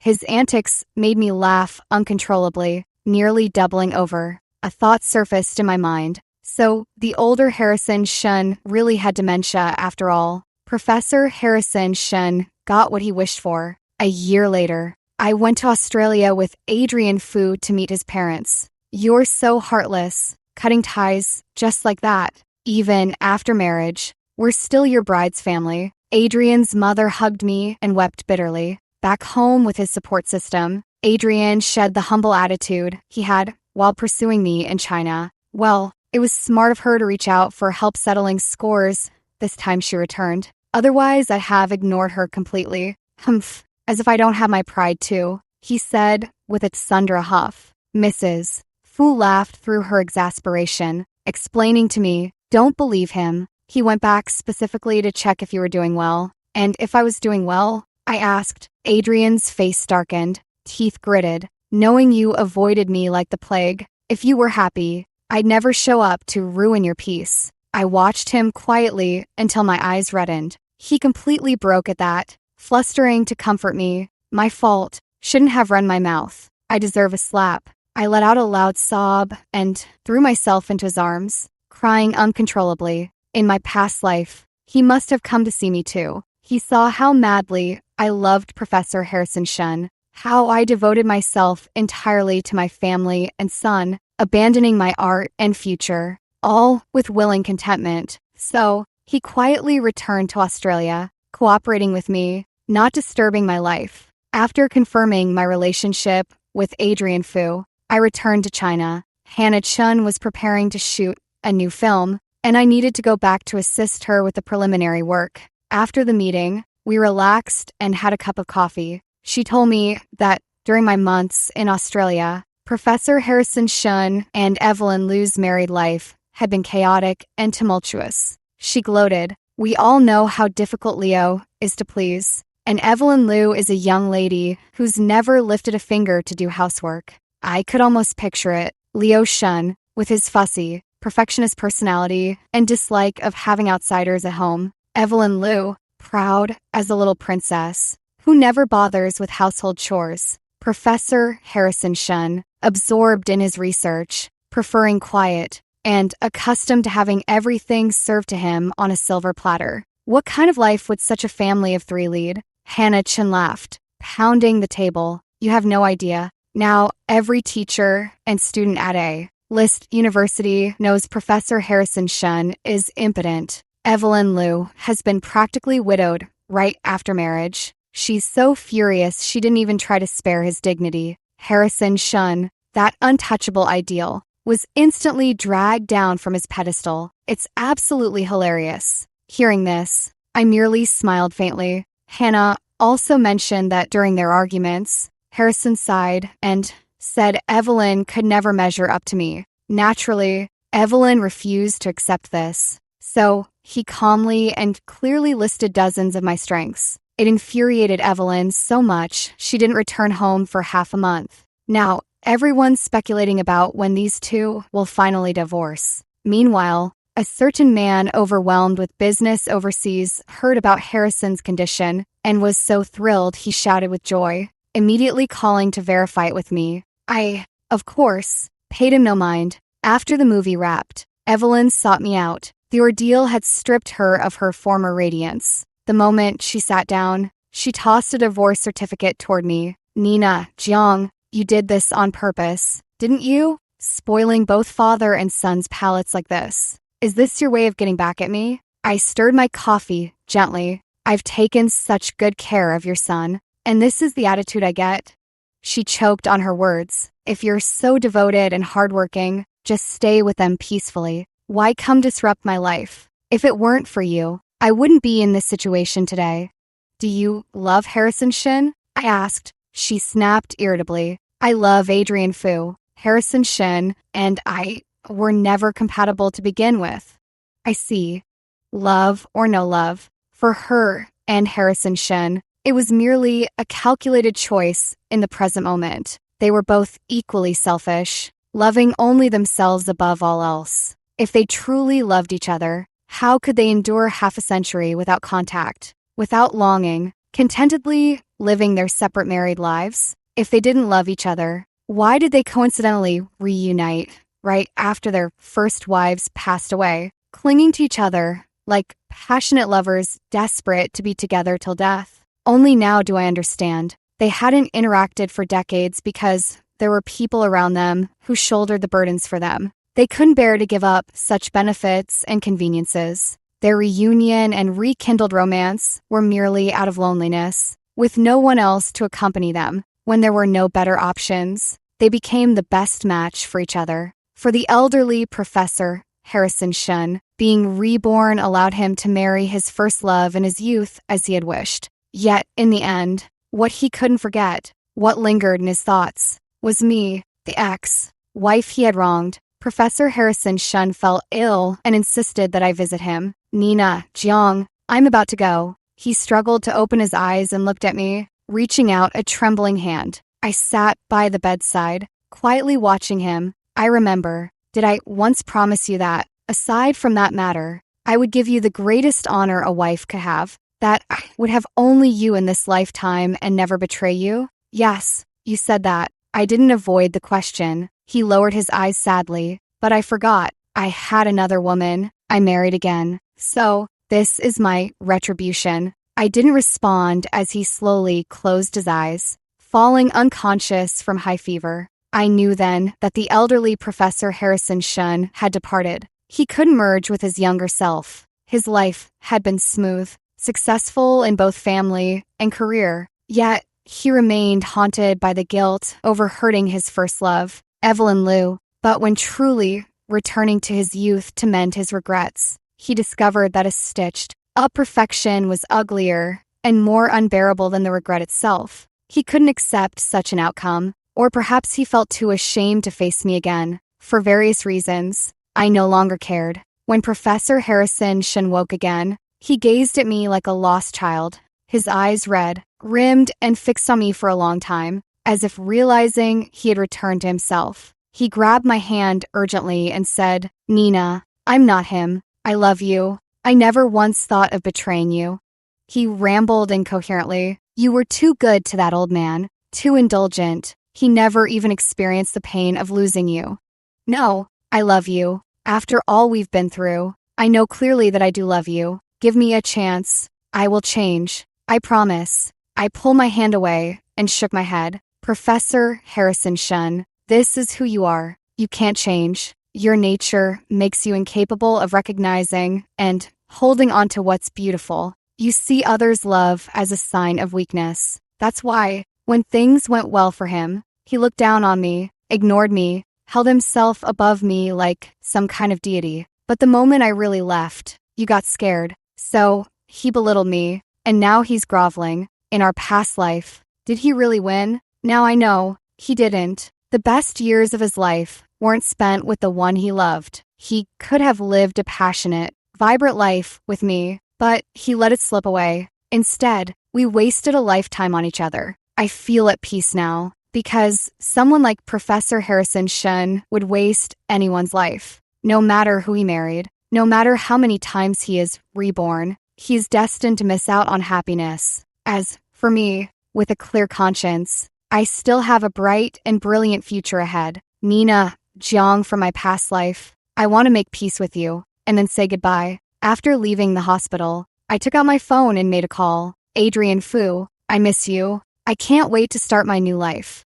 His antics made me laugh uncontrollably, nearly doubling over. A thought surfaced in my mind. So, the older Harrison Shun really had dementia after all. Professor Harrison Shun got what he wished for. A year later, I went to Australia with Adrian Fu to meet his parents. You're so heartless, cutting ties just like that. Even after marriage, we're still your bride's family. Adrian's mother hugged me and wept bitterly. Back home with his support system, Adrian shed the humble attitude he had while pursuing me in China. Well, it was smart of her to reach out for help settling scores this time she returned. Otherwise, I'd have ignored her completely. Humph, as if I don't have my pride too, he said with a thunder huff. Mrs. Fu laughed through her exasperation, explaining to me, "Don't believe him. He went back specifically to check if you were doing well." And if I was doing well, I asked. Adrian's face darkened, teeth gritted. "Knowing you avoided me like the plague. If you were happy, I'd never show up to ruin your peace." I watched him quietly until my eyes reddened. He completely broke at that, flustering to comfort me. My fault. Shouldn't have run my mouth. I deserve a slap. I let out a loud sob and threw myself into his arms, crying uncontrollably. In my past life, he must have come to see me too. He saw how madly I loved Professor Harrison Shun, how I devoted myself entirely to my family and son, abandoning my art and future, all with willing contentment. So, he quietly returned to Australia, cooperating with me, not disturbing my life. After confirming my relationship with Adrian Fu, I returned to China. Hannah Chun was preparing to shoot a new film, and I needed to go back to assist her with the preliminary work. After the meeting, we relaxed and had a cup of coffee. She told me that during my months in Australia, Professor Harrison Shun and Evelyn Liu's married life had been chaotic and tumultuous. She gloated, "We all know how difficult Leo is to please, and Evelyn Liu is a young lady who's never lifted a finger to do housework." I could almost picture it. Leo Shun, with his fussy, perfectionist personality and dislike of having outsiders at home. Evelyn Liu, proud as a little princess, who never bothers with household chores. Professor Harrison Shun, absorbed in his research, preferring quiet, and accustomed to having everything served to him on a silver platter. What kind of life would such a family of three lead? Hannah Chin laughed, pounding the table. "You have no idea. Now, every teacher and student at A-list university knows Professor Harrison Shun is impotent. Evelyn Liu has been practically widowed right after marriage. She's so furious she didn't even try to spare his dignity. Harrison Shun, that untouchable ideal, was instantly dragged down from his pedestal. It's absolutely hilarious." Hearing this, I merely smiled faintly. Hannah also mentioned that during their arguments, Harrison sighed and said Evelyn could never measure up to me. Naturally, Evelyn refused to accept this. So, he calmly and clearly listed dozens of my strengths. It infuriated Evelyn so much she didn't return home for half a month. Now, everyone's speculating about when these two will finally divorce. Meanwhile, a certain man overwhelmed with business overseas heard about Harrison's condition and was so thrilled he shouted with joy, immediately calling to verify it with me. I, of course, paid him no mind. After the movie wrapped, Evelyn sought me out. The ordeal had stripped her of her former radiance. The moment she sat down, she tossed a divorce certificate toward me. Nina, Jiang, you did this on purpose, didn't you? Spoiling both father and son's palates like this. Is this your way of getting back at me? I stirred my coffee gently. I've taken such good care of your son, and this is the attitude I get? She choked on her words. If you're so devoted and hardworking, just stay with them peacefully. Why come disrupt my life? If it weren't for you, I wouldn't be in this situation today. Do you love Harrison Shin? I asked. She snapped irritably. I love Adrian Fu. Harrison Shin and I were never compatible to begin with. I see. Love or no love, for her and Harrison Shin, it was merely a calculated choice in the present moment. They were both equally selfish, loving only themselves above all else. If they truly loved each other, how could they endure half a century without contact, without longing, contentedly living their separate married lives? If they didn't love each other, why did they coincidentally reunite right after their first wives passed away, clinging to each other like passionate lovers desperate to be together till death? Only now do I understand. They hadn't interacted for decades because there were people around them who shouldered the burdens for them. They couldn't bear to give up such benefits and conveniences. Their reunion and rekindled romance were merely out of loneliness, with no one else to accompany them. When there were no better options, they became the best match for each other. For the elderly Professor Harrison Shun, being reborn allowed him to marry his first love in his youth as he had wished. Yet, in the end, what he couldn't forget, what lingered in his thoughts, was me, the ex-wife he had wronged. Professor Harrison Shun fell ill and insisted that I visit him. Nina, Jiang, I'm about to go. He struggled to open his eyes and looked at me, reaching out a trembling hand. I sat by the bedside, quietly watching him. I remember, did I once promise you that, aside from that matter, I would give you the greatest honor a wife could have, that I would have only you in this lifetime and never betray you? Yes, you said that. I didn't avoid the question. He lowered his eyes sadly, but I forgot. I had another woman. I married again. So, this is my retribution. I didn't respond as he slowly closed his eyes, falling unconscious from high fever. I knew then that the elderly Professor Harrison Shun had departed. He couldn't merge with his younger self. His life had been smooth, successful in both family and career. Yet, he remained haunted by the guilt over hurting his first love, Evelyn Liu. But when truly returning to his youth to mend his regrets, he discovered that a stitched up perfection was uglier and more unbearable than the regret itself. He couldn't accept such an outcome, or perhaps he felt too ashamed to face me again. For various reasons, I no longer cared. When Professor Harrison Shun woke again, he gazed at me like a lost child, his eyes red, rimmed, and fixed on me for a long time, as if realizing he had returned to himself. He grabbed my hand urgently and said, Nina, I'm not him. I love you. I never once thought of betraying you. He rambled incoherently. You were too good to that old man, too indulgent. He never even experienced the pain of losing you. No, I love you. After all we've been through, I know clearly that I do love you. Give me a chance. I will change. I promise. I pulled my hand away and shook my head. Professor Harrison Shun, this is who you are. You can't change. Your nature makes you incapable of recognizing and holding on to what's beautiful. You see others' love as a sign of weakness. That's why, when things went well for him, he looked down on me, ignored me, held himself above me like some kind of deity. But the moment I really left, you got scared. So, he belittled me, and now he's groveling. In our past life, did he really win? Now I know, he didn't. The best years of his life weren't spent with the one he loved. He could have lived a passionate, vibrant life with me, but he let it slip away. Instead, We wasted a lifetime on each other. I feel at peace now, because someone like Professor Harrison Shun would waste anyone's life. No matter who he married, no matter how many times he is reborn, he's destined to miss out on happiness. As for me, with a clear conscience, I still have a bright and brilliant future ahead. Nina, Jiang from my past life, I want to make peace with you, and then say goodbye. After leaving the hospital, I took out my phone and made a call. Adrian Fu, I miss you. I can't wait to start my new life.